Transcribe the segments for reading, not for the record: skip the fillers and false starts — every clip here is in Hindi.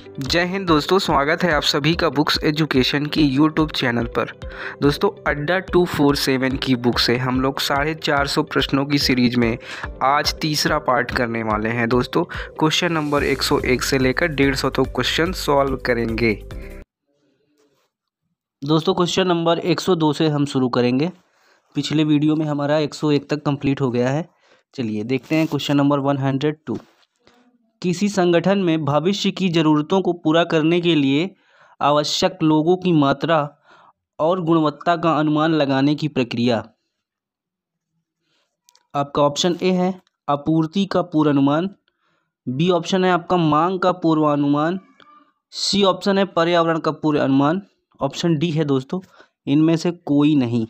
जय हिंद दोस्तों, स्वागत है आप सभी का बुक्स एजुकेशन की यूट्यूब चैनल पर। दोस्तों अड्डा 247 की बुक से हम लोग 450 प्रश्नों की सीरीज में आज तीसरा पार्ट करने वाले हैं। दोस्तों क्वेश्चन नंबर 101 से लेकर 150 तक क्वेश्चन सॉल्व करेंगे। दोस्तों क्वेश्चन नंबर 102 से हम शुरू करेंगे। पिछले वीडियो में हमारा 101 तक कंप्लीट हो गया है। चलिए देखते हैं क्वेश्चन नंबर 102। किसी संगठन में भविष्य की ज़रूरतों को पूरा करने के लिए आवश्यक लोगों की मात्रा और गुणवत्ता का अनुमान लगाने की प्रक्रिया। आपका ऑप्शन ए है आपूर्ति का पूर्वानुमान, बी ऑप्शन है आपका मांग का पूर्वानुमान, सी ऑप्शन है पर्यावरण का पूर्वानुमान, ऑप्शन डी है दोस्तों इनमें से कोई नहीं।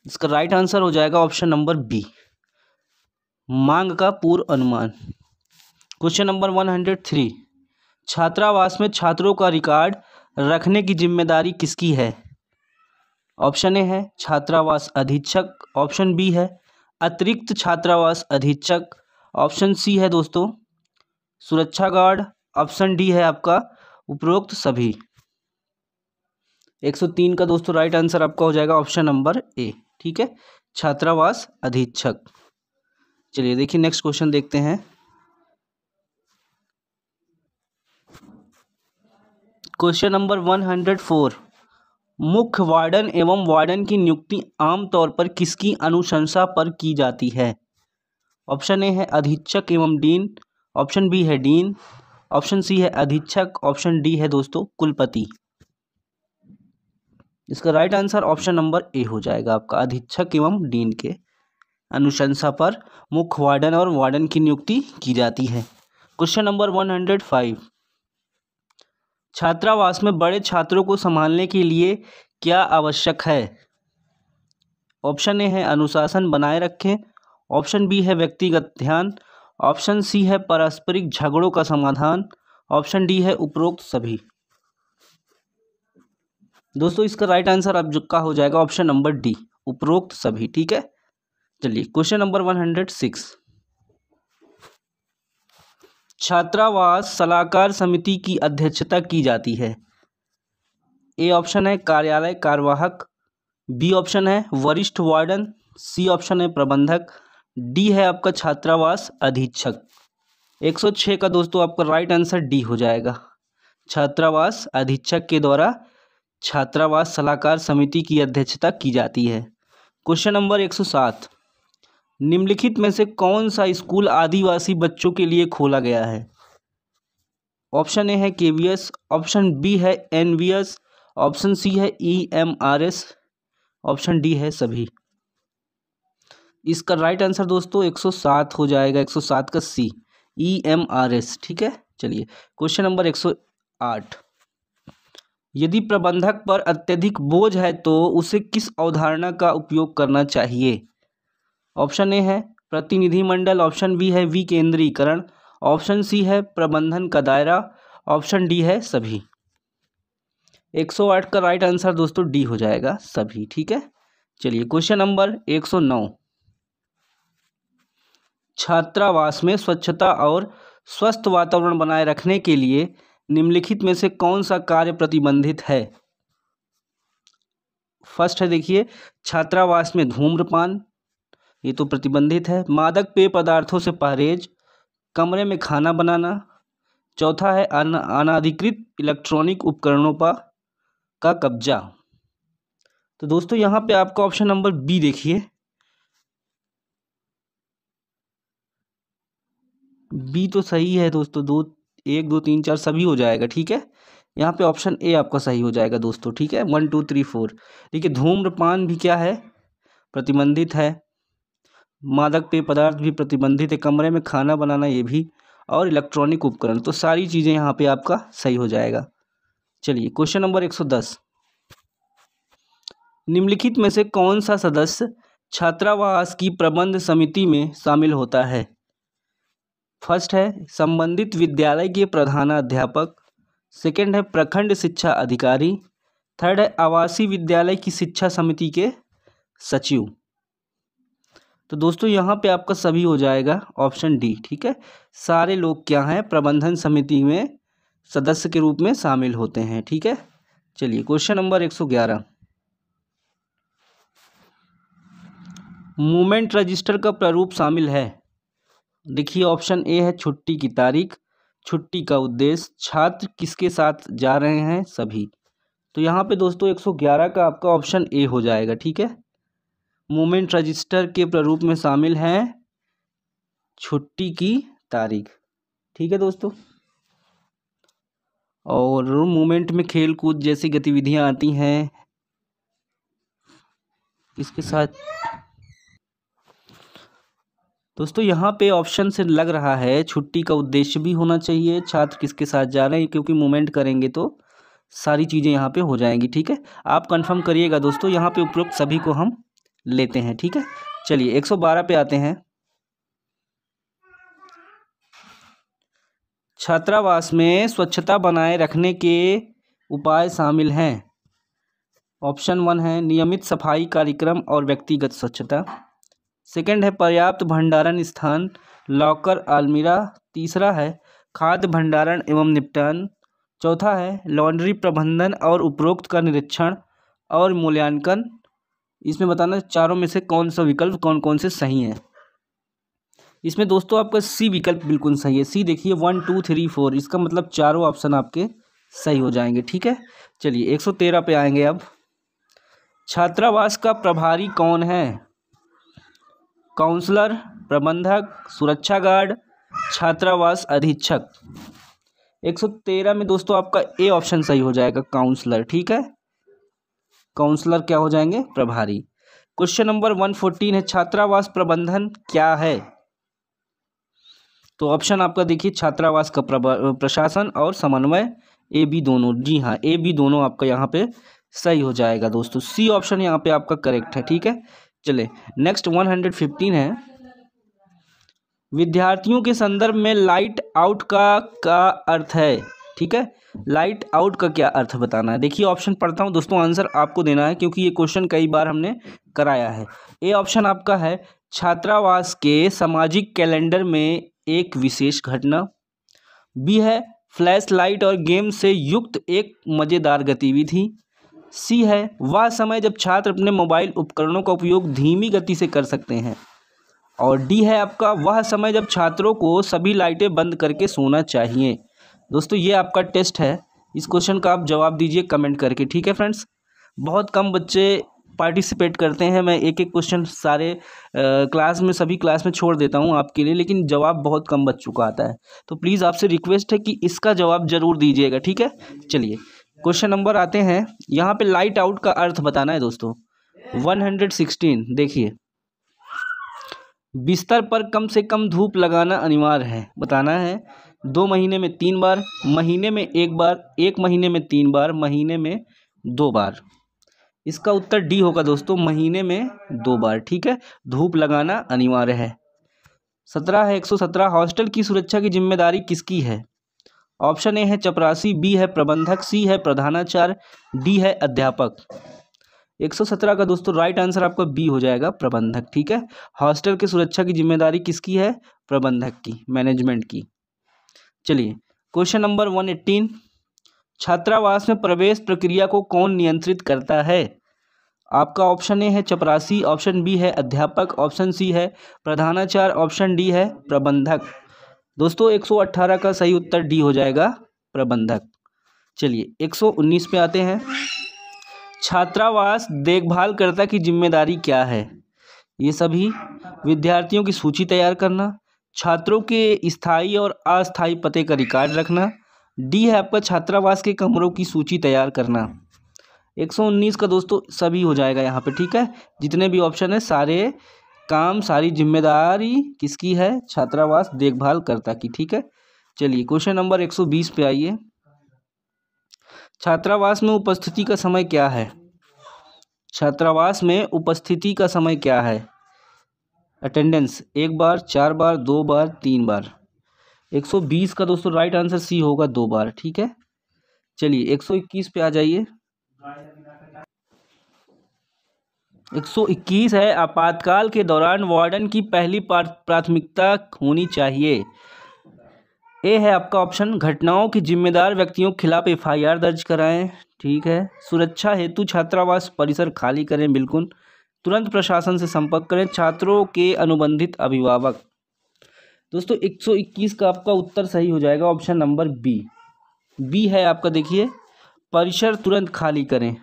इसका राइट आंसर हो जाएगा ऑप्शन नंबर बी, मांग का पूर्वानुमान। Question number 103। छात्रावास में छात्रों का रिकॉर्ड रखने की जिम्मेदारी किसकी है? ऑप्शन ए है छात्रावास अधीक्षक, ऑप्शन बी है अतिरिक्त छात्रावास अधीक्षक, ऑप्शन सी है दोस्तों सुरक्षा गार्ड, ऑप्शन डी है आपका उपरोक्त सभी। 103 का दोस्तों राइट आंसर आपका हो जाएगा ऑप्शन नंबर ए, ठीक है, छात्रावास अधीक्षक। चलिए देखिए नेक्स्ट क्वेश्चन देखते हैं। Question number 104। मुख्य वार्डन एवं वार्डन की नियुक्ति आमतौर पर किसकी अनुशंसा पर की जाती है? ऑप्शन ए है अधीक्षक एवं डीन, ऑप्शन बी है डीन, ऑप्शन सी है अधीक्षक, ऑप्शन डी है दोस्तों कुलपति। इसका right answer option number A हो जाएगा आपका, अधीक्षक एवं डीन के अनुशंसा पर मुख्य वार्डन और वार्डन की नियुक्ति की जाती है। Question number 105। छात्रावास में बड़े छात्रों को संभालने के लिए क्या आवश्यक है? ऑप्शन ए है अनुशासन बनाए रखें, ऑप्शन बी है व्यक्तिगत ध्यान, ऑप्शन सी है पारस्परिक झगड़ों का समाधान, ऑप्शन डी है उपरोक्त सभी। दोस्तों इसका राइट आंसर आप का हो जाएगा ऑप्शन नंबर डी, उपरोक्त सभी, ठीक है। चलिए क्वेश्चन नंबर 106। छात्रावास सलाहकार समिति की अध्यक्षता की जाती है। ए ऑप्शन है कार्यालय कार्यवाहक, बी ऑप्शन है वरिष्ठ वार्डन, सी ऑप्शन है प्रबंधक, डी है आपका छात्रावास अधीक्षक। 106 का दोस्तों आपका राइट आंसर डी हो जाएगा, छात्रावास अधीक्षक के द्वारा छात्रावास सलाहकार समिति की अध्यक्षता की जाती है। Question number 107। निम्नलिखित में से कौन सा स्कूल आदिवासी बच्चों के लिए खोला गया है? ऑप्शन ए है केवीएस, ऑप्शन बी है एनवीएस, ऑप्शन सी है ईएमआरएस, ऑप्शन डी है सभी। इसका राइट आंसर दोस्तों 107 हो जाएगा, 107 का सी, ईएमआरएस, ठीक है। चलिए क्वेश्चन नंबर 108। यदि प्रबंधक पर अत्यधिक बोझ है तो उसे किस अवधारणा का उपयोग करना चाहिए? ऑप्शन ए है प्रतिनिधिमंडल, ऑप्शन बी है विकेंद्रीकरण, ऑप्शन सी है प्रबंधन का दायरा, ऑप्शन डी है सभी। 108 का राइट आंसर दोस्तों डी हो जाएगा सभी, ठीक है। चलिए क्वेश्चन नंबर 109। छात्रावास में स्वच्छता और स्वस्थ वातावरण बनाए रखने के लिए निम्नलिखित में से कौन सा कार्य प्रतिबंधित है? फर्स्ट है देखिए छात्रावास में धूम्रपान, ये तो प्रतिबंधित है। मादक पेय पदार्थों से परहेज, कमरे में खाना बनाना, चौथा है अनाधिकृत इलेक्ट्रॉनिक उपकरणों पर का कब्जा। तो दोस्तों यहाँ पे आपका ऑप्शन नंबर बी देखिए, बी तो सही है दोस्तों, 1 2 3 4 सभी हो जाएगा, ठीक है। यहाँ पे ऑप्शन ए आपका सही हो जाएगा दोस्तों, ठीक है। 1 2 3 4 देखिए धूम्रपान भी क्या है, प्रतिबंधित है, मादक पेय पदार्थ भी प्रतिबंधित है, कमरे में खाना बनाना ये भी, और इलेक्ट्रॉनिक उपकरण, तो सारी चीज़ें यहाँ पे आपका सही हो जाएगा। चलिए क्वेश्चन नंबर 110। निम्नलिखित में से कौन सा सदस्य छात्रावास की प्रबंध समिति में शामिल होता है? फर्स्ट है संबंधित विद्यालय के प्रधानाध्यापक, सेकंड है प्रखंड शिक्षा अधिकारी, थर्ड है आवासीय विद्यालय की शिक्षा समिति के सचिव। तो दोस्तों यहाँ पे आपका सभी हो जाएगा ऑप्शन डी, ठीक है। सारे लोग क्या हैं प्रबंधन समिति में सदस्य के रूप में शामिल होते हैं। ठीक है, चलिए क्वेश्चन नंबर 111, मूवमेंट रजिस्टर का प्रारूप शामिल है। देखिए ऑप्शन ए है छुट्टी की तारीख, छुट्टी का उद्देश्य, छात्र किसके साथ जा रहे हैं, सभी। तो यहाँ पे दोस्तों 111 का आपका ऑप्शन ए हो जाएगा। ठीक है, मूवमेंट रजिस्टर के प्रारूप में शामिल हैं छुट्टी की तारीख। ठीक है दोस्तों, और मूवमेंट में खेल कूद जैसी गतिविधियां आती हैं, इसके साथ दोस्तों यहाँ पे ऑप्शन से लग रहा है छुट्टी का उद्देश्य भी होना चाहिए, छात्र किसके साथ जा रहे हैं, क्योंकि मूवमेंट करेंगे तो सारी चीज़ें यहाँ पे हो जाएंगी। ठीक है, आप कंफर्म करिएगा दोस्तों, यहाँ पे उपरोक्त सभी को हम लेते हैं। ठीक है, चलिए 112 पे आते हैं। छात्रावास में स्वच्छता बनाए रखने के उपाय शामिल हैं। ऑप्शन 1 है नियमित सफाई कार्यक्रम और व्यक्तिगत स्वच्छता। सेकंड है पर्याप्त भंडारण स्थान, लॉकर, अलमीरा। तीसरा है खाद्य भंडारण एवं निपटान। चौथा है लॉन्ड्री प्रबंधन और उपरोक्त का निरीक्षण और मूल्यांकन। इसमें बताना चारों में से कौन सा विकल्प कौन कौन से सही हैं। इसमें दोस्तों आपका सी विकल्प बिल्कुल सही है। सी देखिए 1 2 3 4, इसका मतलब चारों ऑप्शन आपके सही हो जाएंगे। ठीक है, चलिए 113 पे आएंगे अब। छात्रावास का प्रभारी कौन है? काउंसलर, प्रबंधक, सुरक्षा गार्ड, छात्रावास अधीक्षक। 113 में दोस्तों आपका ए ऑप्शन सही हो जाएगा, काउंसलर। ठीक है, काउंसलर क्या हो जाएंगे? प्रभारी। क्वेश्चन नंबर 114 है छात्रावास प्रबंधन क्या है? तो ऑप्शन आपका देखिए छात्रावास का प्रशासन और समन्वय, ए बी दोनों। जी हाँ, ए बी दोनों आपका यहाँ पे सही हो जाएगा दोस्तों। सी ऑप्शन यहाँ पे आपका करेक्ट है। ठीक है, चले नेक्स्ट 115 है विद्यार्थियों के संदर्भ में लाइट आउट का अर्थ है। ठीक है, लाइट आउट का क्या अर्थ बताना है। देखिए ऑप्शन पढ़ता हूँ दोस्तों, आंसर आपको देना है क्योंकि ये क्वेश्चन कई बार हमने कराया है। ए ऑप्शन आपका है छात्रावास के सामाजिक कैलेंडर में एक विशेष घटना। बी है फ्लैश लाइट और गेम से युक्त एक मज़ेदार गतिविधि। सी है वह समय जब छात्र अपने मोबाइल उपकरणों का उपयोग धीमी गति से कर सकते हैं। और डी है आपका वह समय जब छात्रों को सभी लाइटें बंद करके सोना चाहिए। दोस्तों ये आपका टेस्ट है, इस क्वेश्चन का आप जवाब दीजिए कमेंट करके। ठीक है फ्रेंड्स, बहुत कम बच्चे पार्टिसिपेट करते हैं, मैं एक एक क्वेश्चन सारे क्लास में सभी क्लास में छोड़ देता हूं आपके लिए, लेकिन जवाब बहुत कम बच्चों का आता है। तो प्लीज़ आपसे रिक्वेस्ट है कि इसका जवाब जरूर दीजिएगा। ठीक है, चलिए क्वेश्चन नंबर आते हैं। यहाँ पे लाइट आउट का अर्थ बताना है दोस्तों। 116 देखिए, बिस्तर पर कम से कम धूप लगाना अनिवार्य है, बताना है 2 महीने में 3 बार, महीने में 1 बार, 1 महीने में 3 बार, महीने में 2 बार। इसका उत्तर डी होगा दोस्तों, महीने में 2 बार। ठीक है, धूप लगाना अनिवार्य है। 17 है 117 हॉस्टल की सुरक्षा की जिम्मेदारी किसकी है? ऑप्शन ए है चपरासी, बी है प्रबंधक, सी है प्रधानाचार्य, डी है अध्यापक। 117 का दोस्तों राइट आंसर आपका बी हो जाएगा, प्रबंधक। ठीक है, हॉस्टल की सुरक्षा की जिम्मेदारी किसकी है? प्रबंधक की, मैनेजमेंट की। चलिए क्वेश्चन नंबर 118 छात्रावास में प्रवेश प्रक्रिया को कौन नियंत्रित करता है? आपका ऑप्शन ए है चपरासी, ऑप्शन बी है अध्यापक, ऑप्शन सी है प्रधानाचार्य, ऑप्शन डी है प्रबंधक। दोस्तों 118 का सही उत्तर डी हो जाएगा, प्रबंधक। चलिए 119 पे आते हैं। छात्रावास देखभालकर्ता की जिम्मेदारी क्या है? ये सभी विद्यार्थियों की सूची तैयार करना, छात्रों के स्थायी और अस्थायी पते का रिकॉर्ड रखना, डी है आपका छात्रावास के कमरों की सूची तैयार करना। 119 का दोस्तों सभी हो जाएगा यहाँ पे। ठीक है, जितने भी ऑप्शन है सारे काम सारी जिम्मेदारी किसकी है? छात्रावास देखभालकर्ता की। ठीक है, चलिए क्वेश्चन नंबर 120 पे आइए। छात्रावास में उपस्थिति का समय क्या है? छात्रावास में उपस्थिति का समय क्या है? अटेंडेंस 1 बार, 4 बार, 2 बार, 3 बार। 120 का दोस्तों राइट आंसर सी होगा, 2 बार। ठीक है, चलिए 121 पे आ जाइए। 121 है आपातकाल के दौरान वार्डन की पहली प्राथमिकता होनी चाहिए। ए है आपका ऑप्शन, घटनाओं के जिम्मेदार व्यक्तियों के खिलाफ FIR दर्ज कराएं। ठीक है। सुरक्षा हेतु छात्रावास परिसर खाली करें। बिल्कुल। तुरंत प्रशासन से संपर्क करें। छात्रों के अनुबंधित अभिभावक। दोस्तों 121 का आपका उत्तर सही हो जाएगा ऑप्शन नंबर बी है आपका। देखिए, परिसर तुरंत खाली करें।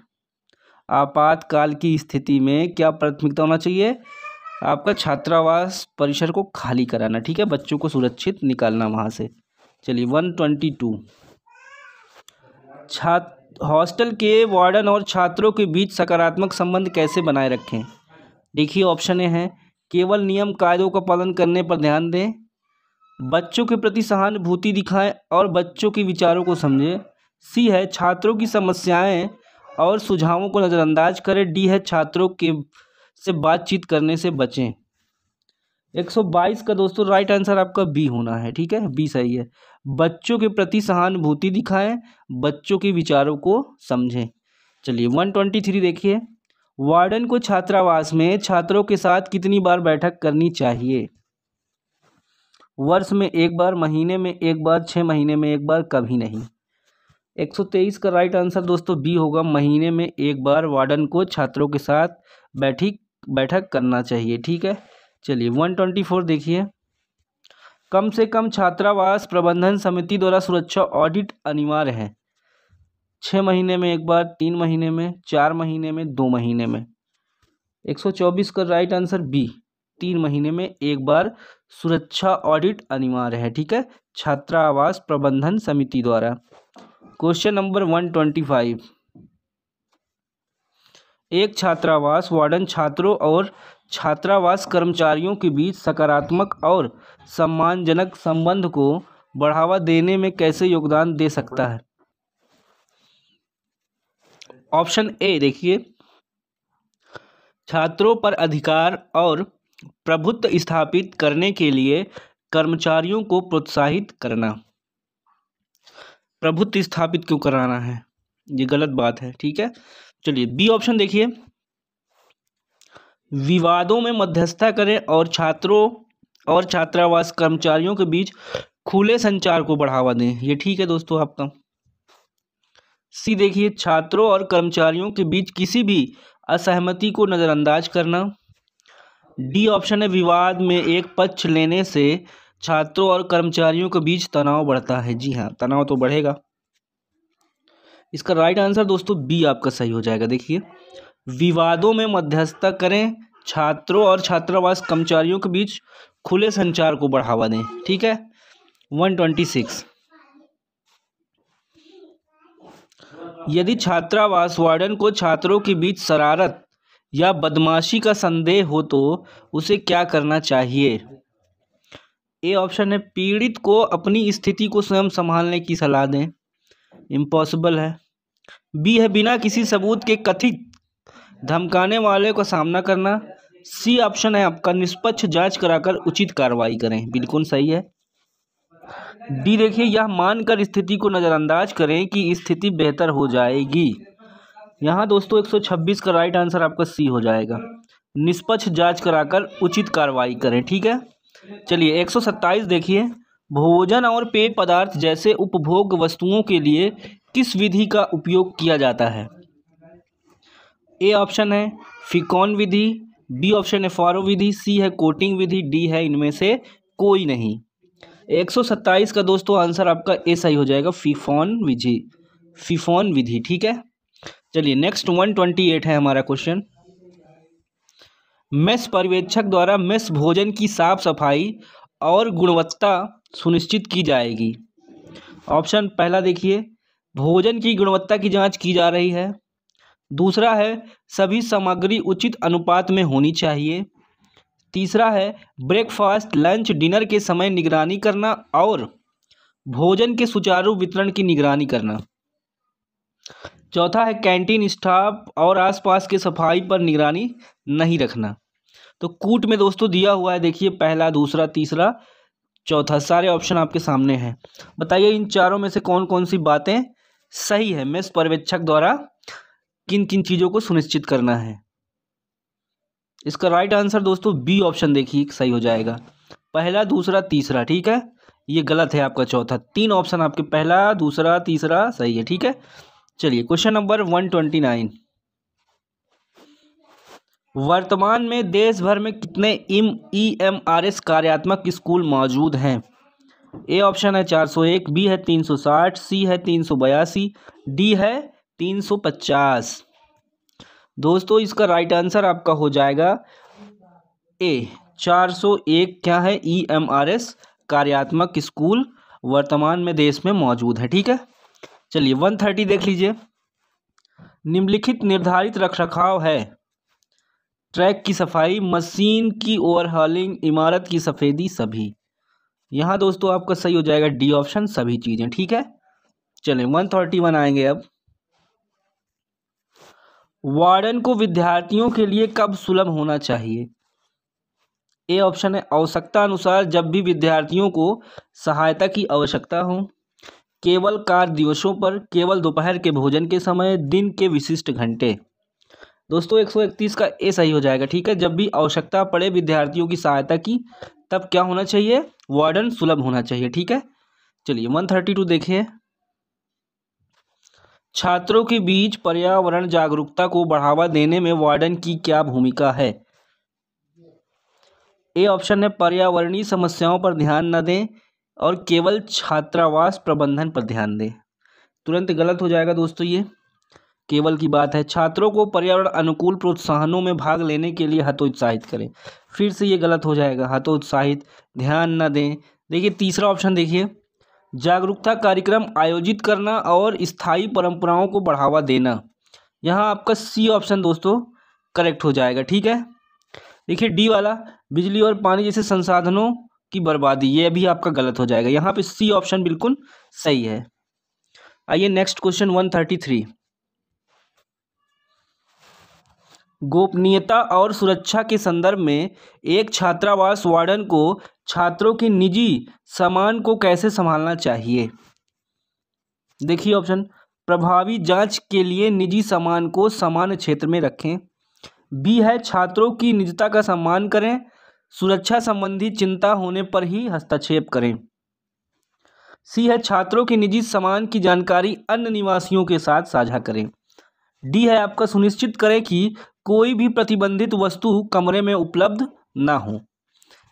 आपातकाल की स्थिति में क्या प्राथमिकता होना चाहिए? आपका छात्रावास परिसर को खाली कराना। ठीक है, बच्चों को सुरक्षित निकालना वहाँ से। चलिए 122, हॉस्टल के वार्डन और छात्रों के बीच सकारात्मक संबंध कैसे बनाए रखें? देखिए ऑप्शन ए है, केवल नियम कायदों का पालन करने पर ध्यान दें, बच्चों के प्रति सहानुभूति दिखाएं और बच्चों के विचारों को समझें। सी है, छात्रों की समस्याएं और सुझावों को नज़रअंदाज करें। डी है, छात्रों के से बातचीत करने से बचें। 122 का दोस्तों राइट आंसर आपका बी होना है। ठीक है, बी सही है। बच्चों के प्रति सहानुभूति दिखाएं, बच्चों के विचारों को समझें। चलिए 123 देखिए, वार्डन को छात्रावास में छात्रों के साथ कितनी बार बैठक करनी चाहिए? वर्ष में एक बार, महीने में एक बार, 6 महीने में एक बार, कभी नहीं। 123 का राइट आंसर दोस्तों बी होगा, महीने में एक बार वार्डन को छात्रों के साथ बैठक करना चाहिए। ठीक है। चलिए 124 देखिए, कम से कम छात्रावास प्रबंधन समिति द्वारा सुरक्षा ऑडिट अनिवार्य है। 6 महीने में एक बार, 3 महीने में, 4 महीने में, 2 महीने में। 124 का राइट आंसर बी, 3 महीने में एक बार सुरक्षा ऑडिट अनिवार्य है। ठीक है, छात्रावास प्रबंधन समिति द्वारा। क्वेश्चन नंबर 125, एक छात्रावास वार्डन छात्रों और छात्रावास कर्मचारियों के बीच सकारात्मक और सम्मानजनक संबंध को बढ़ावा देने में कैसे योगदान दे सकता है? ऑप्शन ए देखिए, छात्रों पर अधिकार और प्रभुत्व स्थापित करने के लिए कर्मचारियों को प्रोत्साहित करना। प्रभुत्व स्थापित क्यों कराना है? ये गलत बात है। ठीक है। चलिए बी ऑप्शन देखिए, विवादों में मध्यस्थता करें और छात्रों और छात्रावास कर्मचारियों के बीच खुले संचार को बढ़ावा दें। ये ठीक है दोस्तों आपका। सी देखिए, छात्रों और कर्मचारियों के बीच किसी भी असहमति को नज़रअंदाज करना। डी ऑप्शन है, विवाद में एक पक्ष लेने से छात्रों और कर्मचारियों के बीच तनाव बढ़ता है। जी हाँ, तनाव तो बढ़ेगा। इसका राइट आंसर दोस्तों बी आपका सही हो जाएगा। देखिए, विवादों में मध्यस्थता करें, छात्रों और छात्रावास कर्मचारियों के बीच खुले संचार को बढ़ावा दें। ठीक है। 126, यदि छात्रावास वार्डन को छात्रों के बीच शरारत या बदमाशी का संदेह हो तो उसे क्या करना चाहिए? ए ऑप्शन है, पीड़ित को अपनी स्थिति को स्वयं संभालने की सलाह दें। इम्पॉसिबल है। बी है, बिना किसी सबूत के कथित धमकाने वाले का सामना करना। सी ऑप्शन है आपका, निष्पक्ष जांच कराकर उचित कार्रवाई करें। बिल्कुल सही है। डी देखिए, यह मानकर स्थिति को नज़रअंदाज करें कि स्थिति बेहतर हो जाएगी। यहाँ दोस्तों 126 का राइट आंसर आपका सी हो जाएगा, निष्पक्ष जांच कराकर उचित कार्रवाई करें। ठीक है। चलिए 127 देखिए, भोजन और पेय पदार्थ जैसे उपभोग वस्तुओं के लिए किस विधि का उपयोग किया जाता है? ए ऑप्शन है फिकॉन विधि, बी ऑप्शन है फारो विधि, सी है कोटिंग विधि, डी है इनमें से कोई नहीं। 127 का दोस्तों आंसर आपका ए सही हो जाएगा, फिफॉन विधि। ठीक है। चलिए नेक्स्ट 128 है हमारा क्वेश्चन, मेस पर्यवेक्षक द्वारा मेस भोजन की साफ सफाई और गुणवत्ता सुनिश्चित की जाएगी। ऑप्शन पहला देखिए, भोजन की गुणवत्ता की जांच की जा रही है। दूसरा है, सभी सामग्री उचित अनुपात में होनी चाहिए। तीसरा है, ब्रेकफास्ट लंच डिनर के समय निगरानी करना और भोजन के सुचारू वितरण की निगरानी करना। चौथा है, कैंटीन स्टाफ और आसपास के सफाई पर निगरानी नहीं रखना। तो कूट में दोस्तों दिया हुआ है, देखिए पहला, दूसरा, तीसरा, चौथा, सारे ऑप्शन आपके सामने हैं। बताइए इन चारों में से कौन कौन सी बातें सही है? मेस पर्यवेक्षक द्वारा किन किन चीज़ों को सुनिश्चित करना है? इसका राइट आंसर दोस्तों बी ऑप्शन देखिए सही हो जाएगा, पहला, दूसरा, तीसरा। ठीक है, ये गलत है आपका चौथा। 3 ऑप्शन आपके, पहला, दूसरा, तीसरा सही है। ठीक है, चलिए क्वेश्चन नंबर 129। वर्तमान में देश भर में कितने EMRS कार्यात्मक स्कूल मौजूद हैं? ए ऑप्शन है 401, बी है 360, सी है 382, डी है 350। दोस्तों इसका राइट आंसर आपका हो जाएगा ए 401। क्या है? EMRS कार्यात्मक स्कूल वर्तमान में देश में मौजूद है। ठीक है, चलिए 130 देख लीजिए। निम्नलिखित निर्धारित रखरखाव है: ट्रैक की सफाई, मशीन की ओवरहॉलिंग, इमारत की सफेदी, सभी। यहाँ दोस्तों आपका सही हो जाएगा डी ऑप्शन, सभी चीजें। ठीक है, चलें 131 आएंगे अब। वार्डन को विद्यार्थियों के लिए कब सुलभ होना चाहिए? ए ऑप्शन है आवश्यकता अनुसार, जब भी विद्यार्थियों को सहायता की आवश्यकता हो, केवल कार्य दिवसों पर, केवल दोपहर के भोजन के समय, दिन के विशिष्ट घंटे। दोस्तों 131 का ए सही हो जाएगा। ठीक है, जब भी आवश्यकता पड़े विद्यार्थियों की सहायता की, तब क्या होना चाहिए? वार्डन सुलभ होना चाहिए। ठीक है, चलिए 132 देखिए। छात्रों के बीच पर्यावरण जागरूकता को बढ़ावा देने में वार्डन की क्या भूमिका है? ए ऑप्शन है पर्यावरणीय समस्याओं पर ध्यान न दें और केवल छात्रावास प्रबंधन पर ध्यान दें। तुरंत गलत हो जाएगा दोस्तों, ये केवल की बात है। छात्रों को पर्यावरण अनुकूल प्रोत्साहनों में भाग लेने के लिए हतोत्साहित करें। फिर से ये गलत हो जाएगा, हतोत्साहित, ध्यान न दें। देखिए तीसरा ऑप्शन देखिए, जागरूकता कार्यक्रम आयोजित करना और स्थायी परंपराओं को बढ़ावा देना। यहाँ आपका सी ऑप्शन दोस्तों करेक्ट हो जाएगा। ठीक है, देखिए डी वाला बिजली और पानी जैसे संसाधनों की बर्बादी, ये भी आपका गलत हो जाएगा। यहाँ पे सी ऑप्शन बिल्कुल सही है। आइए नेक्स्ट क्वेश्चन 133। गोपनीयता और सुरक्षा के संदर्भ में एक छात्रावास वार्डन को छात्रों के निजी सामान को कैसे संभालना चाहिए? देखिए ऑप्शन, प्रभावी जांच के लिए निजी सामान को सामान्य क्षेत्र में रखें। बी है छात्रों की निजता का सम्मान करें, सुरक्षा संबंधी चिंता होने पर ही हस्तक्षेप करें। सी है छात्रों के निजी सामान की जानकारी अन्य निवासियों के साथ साझा करें। डी है आपका सुनिश्चित करें कि कोई भी प्रतिबंधित वस्तु कमरे में उपलब्ध ना हो।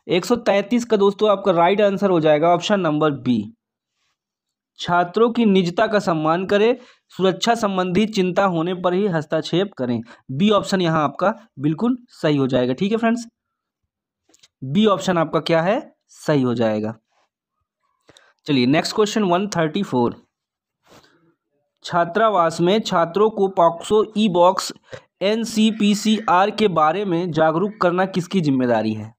133 का दोस्तों आपका राइट आंसर हो जाएगा ऑप्शन नंबर बी, छात्रों की निजता का सम्मान करें, सुरक्षा संबंधी चिंता होने पर ही हस्तक्षेप करें। बी ऑप्शन यहाँ आपका बिल्कुल सही हो जाएगा। ठीक है फ्रेंड्स, बी ऑप्शन आपका क्या है? सही हो जाएगा। चलिए नेक्स्ट क्वेश्चन 134। छात्रावास में छात्रों को पॉक्सो ई बॉक्स NCPCR के बारे में जागरूक करना किसकी जिम्मेदारी है?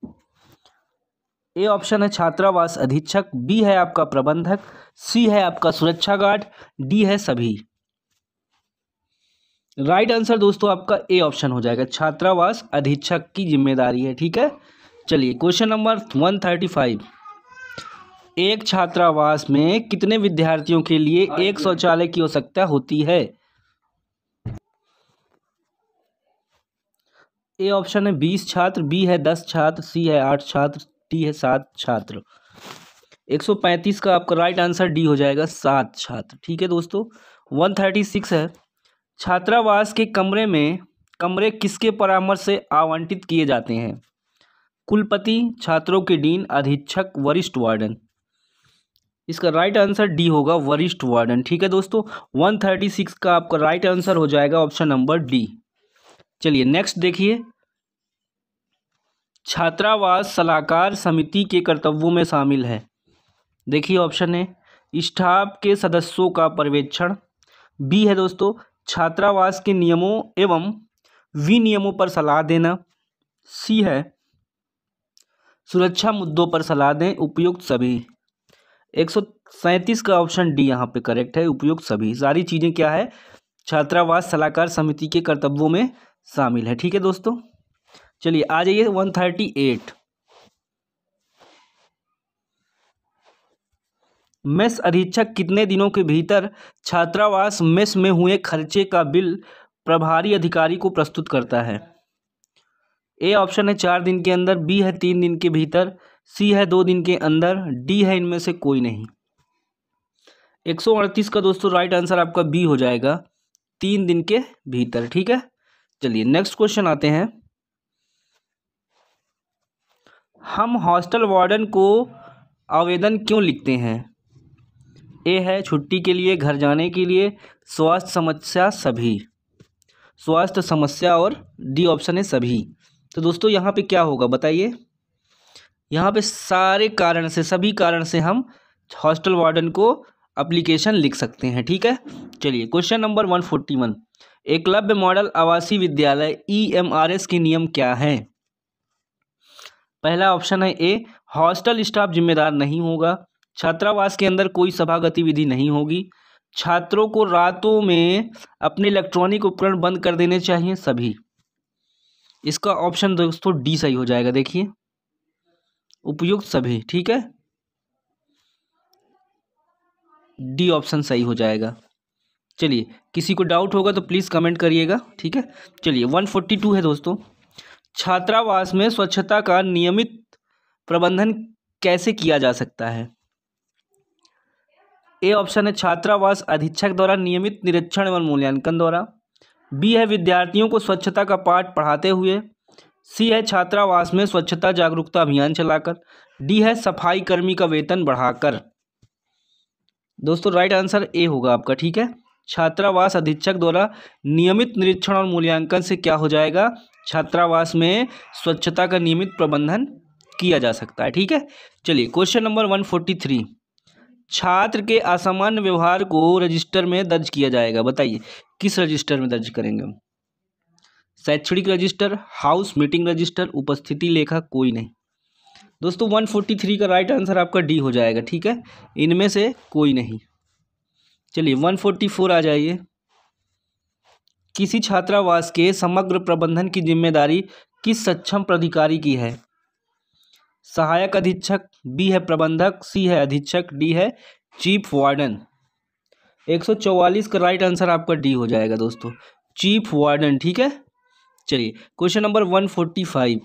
ए ऑप्शन है छात्रावास अधीक्षक, बी है आपका प्रबंधक, सी है आपका सुरक्षा गार्ड, डी है सभी। राइट आंसर दोस्तों आपका ए ऑप्शन हो जाएगा, छात्रावास अधीक्षक की जिम्मेदारी है। ठीक है, चलिए क्वेश्चन नंबर 135। एक छात्रावास में कितने विद्यार्थियों के लिए एक शौचालय की आवश्यकता होती है? ए ऑप्शन है 20 छात्र, बी है 10 छात्र, सी है 8 छात्र, डी है 7 छात्र। 135 का आपका राइट आंसर डी हो जाएगा, 7 छात्र। ठीक है दोस्तों, 136 है, छात्रावास के कमरे किसके परामर्श से आवंटित किए जाते हैं? कुलपति, छात्रों के डीन, अधीक्षक, वरिष्ठ वार्डन। इसका राइट आंसर डी होगा, वरिष्ठ वार्डन। ठीक है दोस्तों, 136 का आपका राइट आंसर हो जाएगा ऑप्शन नंबर डी। चलिए नेक्स्ट देखिए, छात्रावास सलाहकार समिति के कर्तव्यों में शामिल है। देखिए ऑप्शन है स्टाफ के सदस्यों का पर्यवेक्षण, बी है दोस्तों छात्रावास के नियमों एवं विनियमों पर सलाह देना, सी है सुरक्षा मुद्दों पर सलाह दें, उपयुक्त सभी। 137 का ऑप्शन डी यहाँ पे करेक्ट है, उपयुक्त सभी। सारी चीज़ें क्या है? छात्रावास सलाहकार समिति के कर्तव्यों में शामिल है। ठीक है दोस्तों, चलिए आ जाइए 138। मेस अधीक्षक कितने दिनों के भीतर छात्रावास मेस में हुए खर्चे का बिल प्रभारी अधिकारी को प्रस्तुत करता है? ए ऑप्शन है 4 दिन के अंदर, बी है 3 दिन के भीतर, सी है 2 दिन के अंदर, डी है इनमें से कोई नहीं। 138 का दोस्तों राइट आंसर आपका बी हो जाएगा, 3 दिन के भीतर। ठीक है, चलिए नेक्स्ट क्वेश्चन आते हैं। हम हॉस्टल वार्डन को आवेदन क्यों लिखते हैं? ए है छुट्टी के लिए, घर जाने के लिए, स्वास्थ्य समस्या, सभी। स्वास्थ्य समस्या और डी ऑप्शन है सभी। तो दोस्तों यहाँ पे क्या होगा बताइए? यहाँ पे सारे कारण से, सभी कारण से हम हॉस्टल वार्डन को एप्लीकेशन लिख सकते हैं। ठीक है, चलिए क्वेश्चन नंबर 141, एकलव्य मॉडल आवासीय विद्यालय EMRS के नियम क्या हैं? पहला ऑप्शन है ए, हॉस्टल स्टाफ जिम्मेदार नहीं होगा, छात्रावास के अंदर कोई सभा गतिविधि नहीं होगी, छात्रों को रातों में अपने इलेक्ट्रॉनिक उपकरण बंद कर देने चाहिए, सभी। इसका ऑप्शन दोस्तों डी सही हो जाएगा। देखिए, उपयुक्त सभी। ठीक है, डी ऑप्शन सही हो जाएगा। चलिए, किसी को डाउट होगा तो प्लीज़ कमेंट करिएगा। ठीक है, चलिए 142 है दोस्तों, छात्रावास में स्वच्छता का नियमित प्रबंधन कैसे किया जा सकता है? ए ऑप्शन है छात्रावास अधीक्षक द्वारा नियमित निरीक्षण एवं मूल्यांकन द्वारा, बी है विद्यार्थियों को स्वच्छता का पाठ पढ़ाते हुए, सी है छात्रावास में स्वच्छता जागरूकता अभियान चलाकर, डी है सफाई कर्मी का वेतन बढ़ाकर। दोस्तों राइट आंसर ए होगा आपका। ठीक है, छात्रावास अधीक्षक द्वारा नियमित निरीक्षण और मूल्यांकन से क्या हो जाएगा? छात्रावास में स्वच्छता का नियमित प्रबंधन किया जा सकता है। ठीक है, चलिए क्वेश्चन नंबर 143, छात्र के असामान्य व्यवहार को रजिस्टर में दर्ज किया जाएगा। बताइए किस रजिस्टर में दर्ज करेंगे हम? शैक्षणिक रजिस्टर, हाउस मीटिंग रजिस्टर, उपस्थिति लेखा, कोई नहीं। दोस्तों 143 का राइट आंसर आपका डी हो जाएगा। ठीक है, इनमें से कोई नहीं। चलिए 144 आ जाइए, किसी छात्रावास के समग्र प्रबंधन की जिम्मेदारी किस सक्षम प्राधिकारी की है? सहायक अधीक्षक, बी है प्रबंधक, सी है अधीक्षक, डी है चीफ वार्डन। 144 का राइट आंसर आपका डी हो जाएगा दोस्तों, चीफ वार्डन। ठीक है, चलिए क्वेश्चन नंबर 145,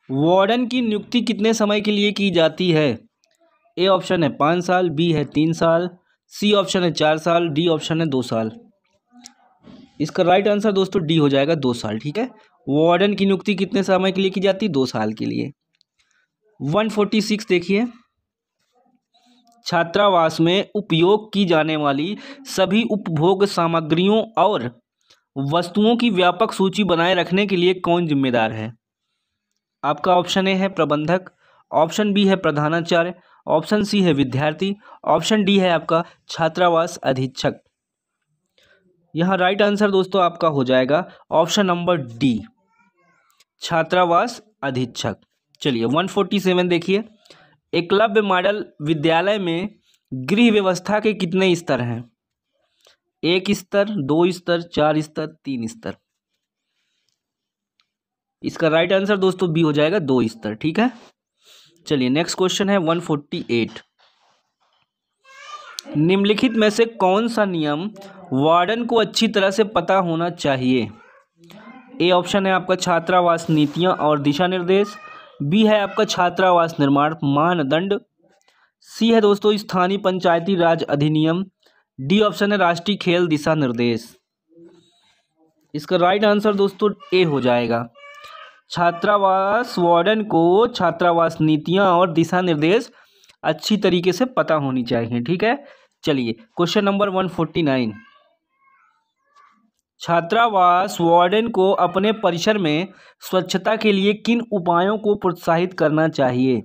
वार्डन की नियुक्ति कितने समय के लिए की जाती है? ए ऑप्शन है 5 साल, बी है 3 साल, सी ऑप्शन है 4 साल, डी ऑप्शन है 2 साल। इसका राइट आंसर दोस्तों डी हो जाएगा, 2 साल। ठीक है, वार्डन की नियुक्ति कितने समय के लिए की जाती है? 2 साल के लिए। 146 देखिए, छात्रावास में उपयोग की जाने वाली सभी उपभोग सामग्रियों और वस्तुओं की व्यापक सूची बनाए रखने के लिए कौन जिम्मेदार है? आपका ऑप्शन ए है प्रबंधक, ऑप्शन बी है प्रधानाचार्य, ऑप्शन सी है विद्यार्थी, ऑप्शन डी है आपका छात्रावास अधीक्षक। यहाँ राइट आंसर दोस्तों आपका हो जाएगा ऑप्शन नंबर डी, छात्रावास अधीक्षक। चलिए 147 देखिए, एकलव्य मॉडल विद्यालय में गृह व्यवस्था के कितने स्तर हैं? 1 स्तर, 2 स्तर, 4 स्तर, 3 स्तर। इसका राइट आंसर दोस्तों बी हो जाएगा, 2 स्तर। ठीक है, चलिए नेक्स्ट क्वेश्चन है 148, निम्नलिखित में से कौन सा नियम वार्डन को अच्छी तरह से पता होना चाहिए? ए ऑप्शन है आपका छात्रावास नीतियां और दिशा निर्देश, बी है आपका छात्रावास निर्माण मानदंड, सी है दोस्तों स्थानीय पंचायती राज अधिनियम, डी ऑप्शन है राष्ट्रीय खेल दिशा निर्देश। इसका राइट आंसर दोस्तों ए हो जाएगा, छात्रावास वार्डन को छात्रावास नीतियां और दिशा निर्देश अच्छी तरीके से पता होनी चाहिए। ठीक है, चलिए क्वेश्चन नंबर 149, छात्रावास वार्डन को अपने परिसर में स्वच्छता के लिए किन उपायों को प्रोत्साहित करना चाहिए?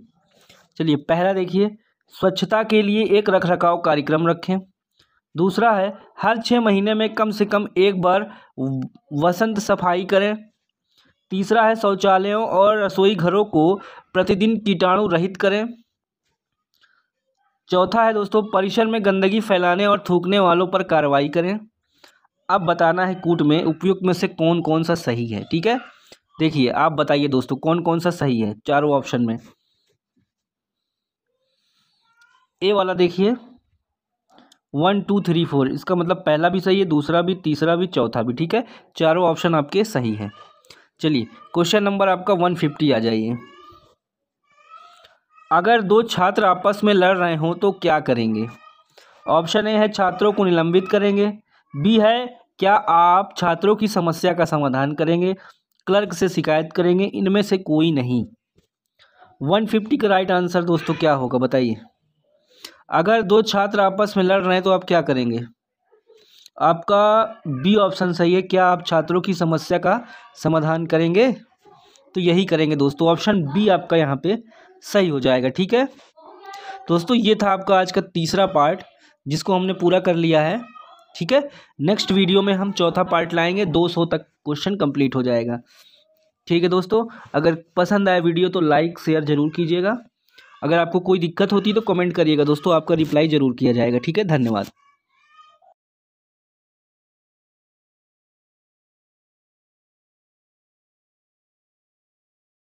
चलिए पहला देखिए, स्वच्छता के लिए एक रखरखाव कार्यक्रम रखें। दूसरा है हर 6 महीने में कम से कम एक बार वसंत सफाई करें। तीसरा है शौचालयों और रसोई घरों को प्रतिदिन कीटाणु रहित करें। चौथा है दोस्तों परिसर में गंदगी फैलाने और थूकने वालों पर कार्रवाई करें। अब बताना है कूट में उपयुक्त में से कौन कौन सा सही है। ठीक है, देखिए आप बताइए दोस्तों कौन कौन सा सही है चारों ऑप्शन में। ए वाला देखिए 1 2 3 4, इसका मतलब पहला भी सही है, दूसरा भी, तीसरा भी, चौथा भी। ठीक है, चारों ऑप्शन आपके सही हैं। चलिए क्वेश्चन नंबर आपका 150 आ जाइए, अगर दो छात्र आपस में लड़ रहे हों तो क्या करेंगे? ऑप्शन ए है छात्रों को निलंबित करेंगे, बी है क्या आप छात्रों की समस्या का समाधान करेंगे, क्लर्क से शिकायत करेंगे, इनमें से कोई नहीं। 150 का राइट आंसर दोस्तों क्या होगा बताइए? अगर दो छात्र आपस में लड़ रहे हैं तो आप क्या करेंगे? आपका बी ऑप्शन सही है, क्या आप छात्रों की समस्या का समाधान करेंगे? तो यही करेंगे दोस्तों, ऑप्शन बी आपका यहाँ पे सही हो जाएगा। ठीक है दोस्तों, ये था आपका आज का तीसरा पार्ट जिसको हमने पूरा कर लिया है। ठीक है, नेक्स्ट वीडियो में हम चौथा पार्ट लाएंगे, 200 तक क्वेश्चन कंप्लीट हो जाएगा। ठीक है दोस्तों, अगर पसंद आए वीडियो तो लाइक शेयर जरूर कीजिएगा। अगर आपको कोई दिक्कत होती है तो कमेंट करिएगा दोस्तों, आपका रिप्लाई जरूर किया जाएगा। ठीक है, धन्यवाद।